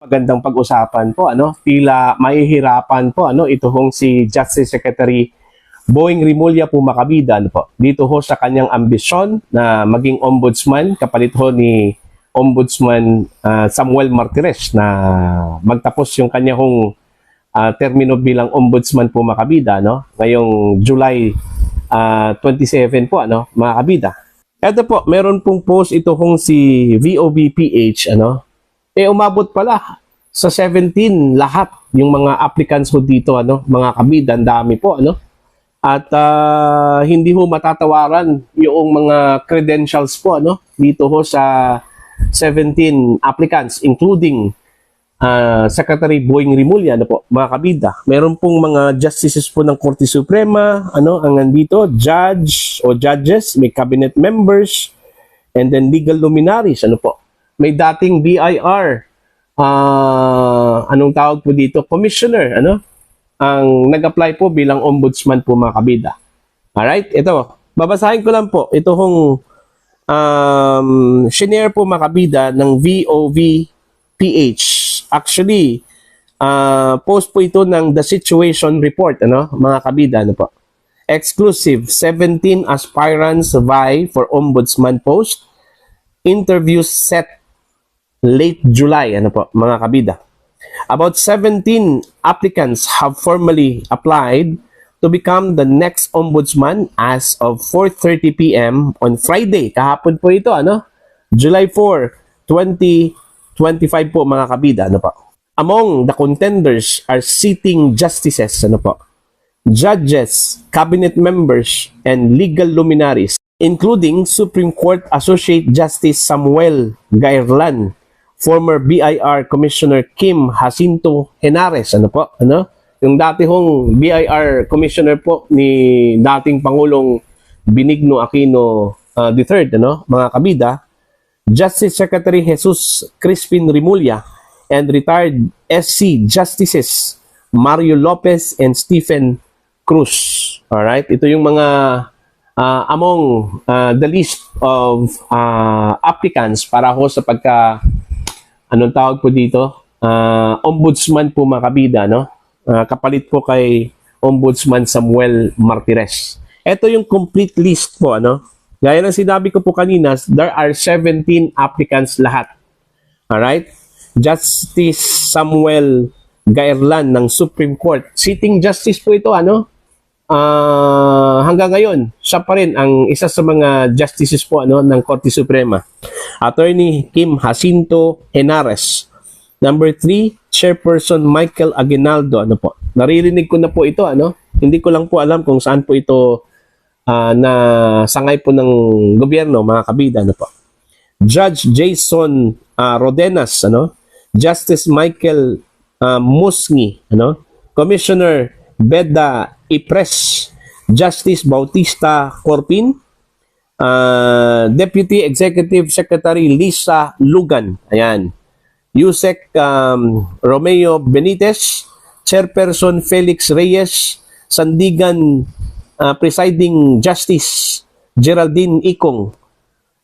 Magandang pag-usapan po, tila mahihirapan po, ito hong si Justice Secretary Boying Rimulya po Macabida, po, dito ho sa kanyang ambisyon na maging ombudsman, kapalit ho ni Ombudsman Samuel Martires na magtapos yung kanya hong termino bilang ombudsman po Macabida, ngayong July 27 po, mga kabida. Ito po, meron pong post ito hong si VOBPH, umabot pala sa 17 lahat yung mga applicants ho dito, mga kabida, ang dami po, At hindi ho matatawaran yung mga credentials po, dito ho sa 17 applicants, including Secretary Boying Rimulya, po, mga kabida. Meron pong mga justices po ng Korte Suprema, ang nandito, judge o judges, may cabinet members, and then legal luminaries, po. May dating BIR, anong tawag po dito? Commissioner, ang nag-apply po bilang ombudsman po, mga kabida. Alright, ito, babasahin ko lang po. Ito hong shinare po, mga kabida, ng VOVPH. Actually, post po ito ng The Situation Report, mga kabida, po. Exclusive, 17 aspirants vie for ombudsman post. Interviews set late July, po, mga kabida. About 17 applicants have formally applied to become the next ombudsman as of 4:30 p.m. on Friday. Kahapon po ito, July 4, 2025 po, mga kabida, po. Among the contenders are sitting justices, po, judges, cabinet members, and legal luminaries, including Supreme Court Associate Justice Samuel Gairlan, former BIR Commissioner Kim Jacinto Henares, yung dati hong BIR Commissioner po ni dating Pangulong Benigno Aquino III, mga kabida, Justice Secretary Jesus Crispin Rimulya, and retired SC Justices Mario Lopez and Stephen Cruz. Alright, ito yung mga among the list of applicants para ho sa pagka anong tawag po dito? Ombudsman po, mga kabida, kapalit po kay Ombudsman Samuel Martires. Ito yung complete list po, Gaya ng sinabi ko po kanina, there are 17 applicants lahat. Alright? Justice Samuel Gairlan ng Supreme Court. Sitting justice po ito, hanggang ngayon, siya pa rin ang isa sa mga justices po, ng Korte Suprema. Attorney Kim Jacinto Henares. Number 3, Chairperson Michael Aguinaldo. Po? Naririnig ko na po ito, Hindi ko lang po alam kung saan po ito na sangay po ng gobyerno, mga kabida, po. Judge Jason Rodenas, Justice Michael Musngi, Commissioner Beda Ipres, Justice Bautista Corpin, Deputy Executive Secretary Lisa Lugan, ayan. Yusek Romeo Benitez, Chairperson Felix Reyes, Sandigan Presiding Justice Geraldine Ikong,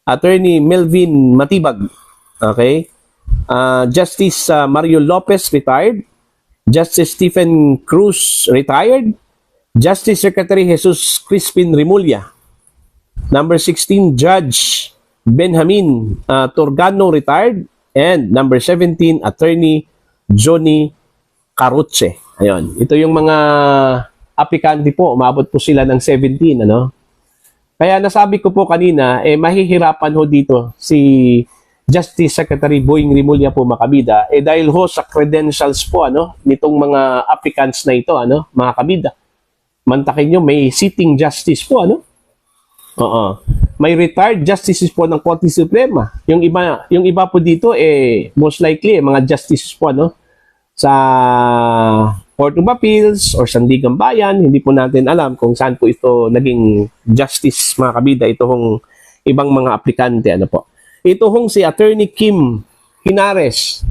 Attorney Melvin Matibag, okay? Justice Mario Lopez, retired. Justice Stephen Cruz, retired. Justice Secretary Jesus Crispin Rimulya. Number 16, Judge Benjamin Torgano, retired. And number 17, Attorney Johnny Caruche. Ayun. Ito yung mga aplikante po. Umabot po sila ng 17, Kaya nasabi ko po kanina, mahihirapan ho dito si Justice Secretary Boying Rimulya po, Macabida, dahil ho sa credentials po, nitong mga applicants na ito, mga kabida. Mantakin nyo, may sitting justice po, May retired justices po ng Korte Suprema. Yung iba po dito, most likely, mga justices po, sa Court of Appeals or Sandigan Bayan. Hindi po natin alam kung saan po ito naging justice, mga kabida. Ito hong ibang mga aplikante, po. Ito hong si Attorney Kim Henares,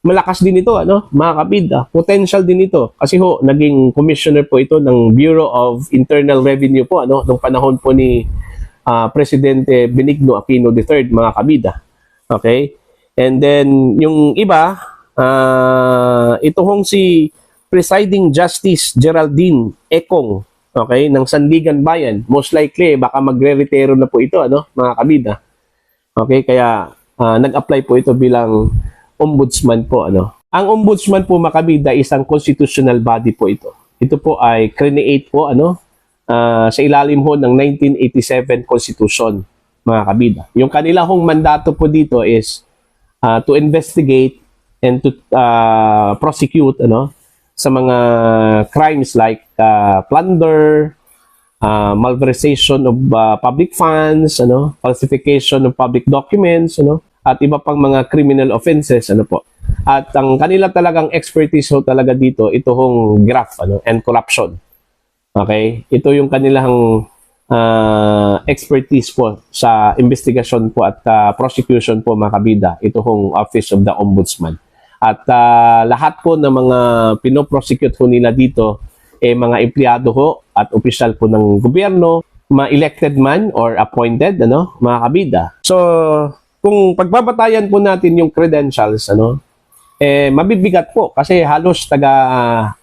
malakas din ito, mga kabida. Potential din ito. Kasi ho, naging commissioner po ito ng Bureau of Internal Revenue po, nung panahon po ni Presidente Benigno Aquino III, mga kabida. Okay? And then, yung iba, ito hong si Presiding Justice Geraldine Ekong, okay, ng Sandigan Bayan. Most likely, baka magre-retiro na po ito, ano, mga kabida. Okay, kaya nag-apply po ito bilang ombudsman po, ano. Ang ombudsman po, mga kabida, isang constitutional body po ito. Ito po ay create po, ano, sa ilalim ho ng 1987 Constitution, mga kabida. Yung kanila hong mandato po dito is to investigate and to prosecute, ano, sa mga crimes like plunder, malversation of public funds, ano, falsification of public documents, ano, at iba pang mga criminal offenses, ano po. At ang kanila talagang expertise ho talaga dito, ito hong graft, ano, and corruption. Okay? Ito yung kanilang expertise po sa investigation po at prosecution po, mga kabida. Ito hong Office of the Ombudsman. At lahat po ng mga pinoprosecute ho nila dito mga empleyado ho at opisyal po ng gobyerno, ma-elected man or appointed, ano, mga kabida. So, kung pagbabatayan po natin yung credentials, ano, mabibigat po kasi halos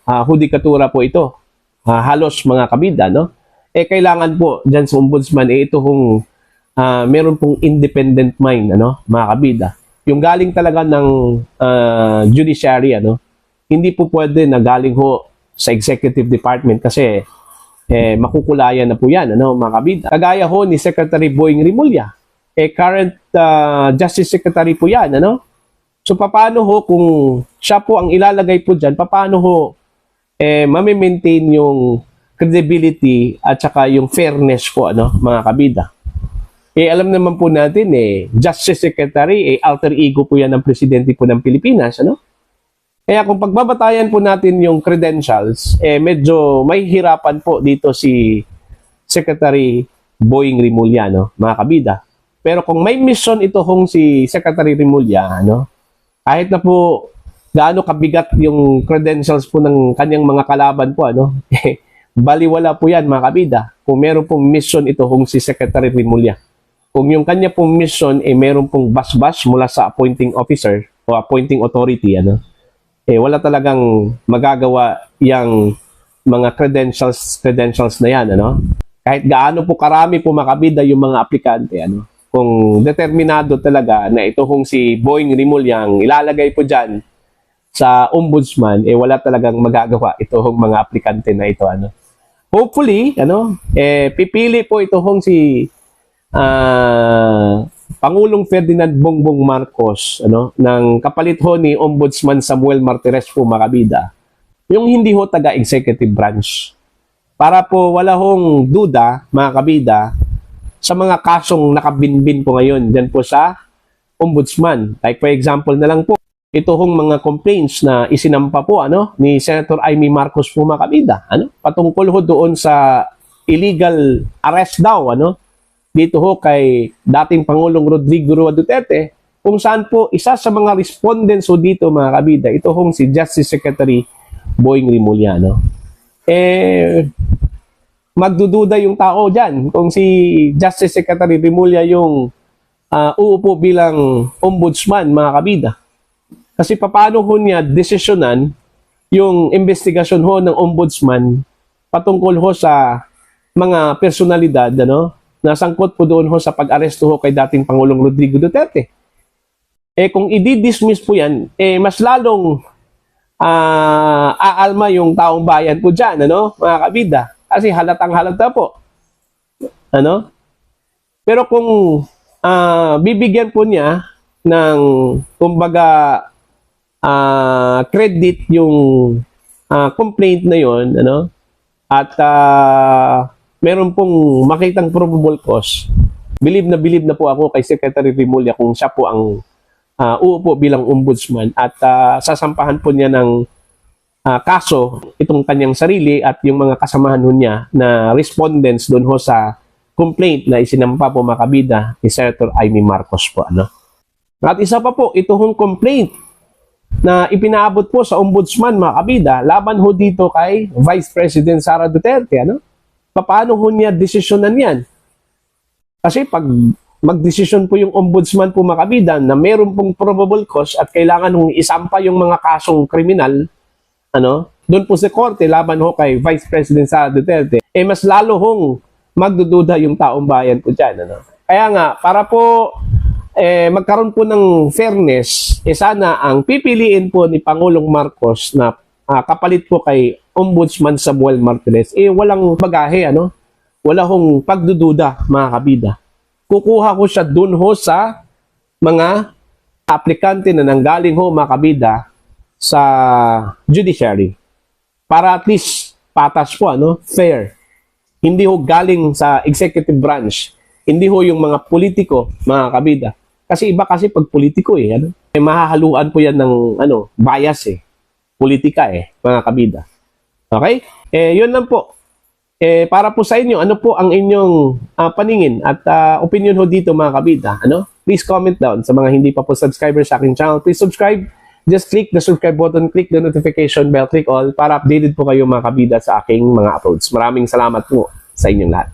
hudikatura po ito. Halos mga kabida, no? Kailangan po dyan sa ombudsman, ito hong meron pong independent mind, ano, mga kabida. Yung galing talaga ng judiciary, ano, hindi po pwede na galing ho sa executive department kasi makukulayan na po yan, ano, mga kabida. Kagaya ho ni Secretary Boying Rimulya, current Justice Secretary po yan, ano. So, paano ho kung siya po ang ilalagay po dyan, paano ho mamimaintain yung credibility at saka yung fairness po, ano, mga kabida. Alam naman po natin, Justice Secretary, alter ego po yan ng Presidente po ng Pilipinas, ano? Kaya kung pagbabatayan po natin yung credentials, medyo may hirapan po dito si Secretary Boying Rimulya, no, mga kabida. Pero kung may mission ito hong si Secretary Rimulya, ano, kahit na po gaano kabigat yung credentials po ng kanyang mga kalaban po, ano, baliwala po yan, mga kabida. Kung meron pong mission ito hong si Secretary Rimulya. Kung yung kanya pong mission meron pong basbas mula sa appointing officer o appointing authority, ano, wala talagang magagawa yung mga credentials na yan, ano. Kahit gaano po karami po, mga kabida, yung mga aplikante, ano. Kung determinado talaga na ito hong si Boying Rimulya ang ilalagay po dyan sa ombudsman, wala talagang magagawa ito hong mga aplikante na ito, ano. Hopefully, ano, pipili po ito hong si Pangulong Ferdinand Bongbong Marcos, ano, ng kapalit ho ni Ombudsman Samuel Martires po, mga kabida, yung hindi ho taga-executive branch. Para po wala hong duda, mga kabida, sa mga kasong nakabinbin po ngayon dyan po sa ombudsman. Like for example na lang po, ito hong mga complaints na isinampa po, ano, ni Senator Amy Marcos po, mga kabida, ano, patungkol ho doon sa illegal arrest daw, ano, dito ho kay dating Pangulong Rodrigo Roa Duterte, kung saan po isa sa mga respondents ho dito, mga kabida, ito hong si Justice Secretary Boying Rimulya, no. Magdududa yung tao dyan kung si Justice Secretary Rimulya yung uupo bilang ombudsman, mga kabida. Kasi paano ho niya desisyonan yung investigasyon ho ng ombudsman patungkol ho sa mga personalidad, ano, na sangkot po doon ho sa pag-aresto ho kay dating Pangulong Rodrigo Duterte. Kung i-dismiss po yan, mas lalong aalma yung taong bayan po dyan, ano, mga kabida. Kasi halatang halata po. Ano? Pero kung bibigyan po niya ng, kumbaga, credit yung complaint na yon, ano, at meron pong makitang probable cause, bilib na po ako kay Secretary Rimulya kung siya po ang uupo bilang ombudsman at sasampahan po niya ng kaso itong kanyang sarili at yung mga kasamahan niya na respondents doon ho sa complaint na isinampa po, mga kabida, ni Senator Amy Marcos po, ano. At isa pa po, ito hong complaint na ipinaabot po sa ombudsman, mga kabida, laban ho dito kay Vice President Sara Duterte, ano. Paano ho niya desisyonan yan? Kasi pag magdesisyon po yung ombudsman po mga kabida na meron pong probable cause at kailangan hong isampa yung mga kasong kriminal, doon po sa korte laban ho kay Vice President Sara Duterte, mas lalo hong magdududa yung taong bayan po dyan. Kaya nga, para po magkaroon po ng fairness, sana ang pipiliin po ni Pangulong Marcos na kapalit po kay Ombudsman Samuel Martirez, walang bagahe, wala hong pagdududa mga kabida. Kukuha ko siya dun ho sa mga aplikante na nanggaling ho mga kabida sa judiciary. Para at least patas po, fair. Hindi ho galing sa executive branch. Hindi ho yung mga politiko, mga kabida. Kasi iba kasi pag politiko mahahaluan po yan ng bias politika mga kabida. Okay? Yun lang po. Para po sa inyo, ano po ang inyong paningin at opinion ho dito mga kabida? Please comment down. Sa mga hindi pa po subscribers sa aking channel, please subscribe. Just click the subscribe button, click the notification bell, click all para updated po kayo mga kabida sa aking mga uploads. Maraming salamat po sa inyong lahat.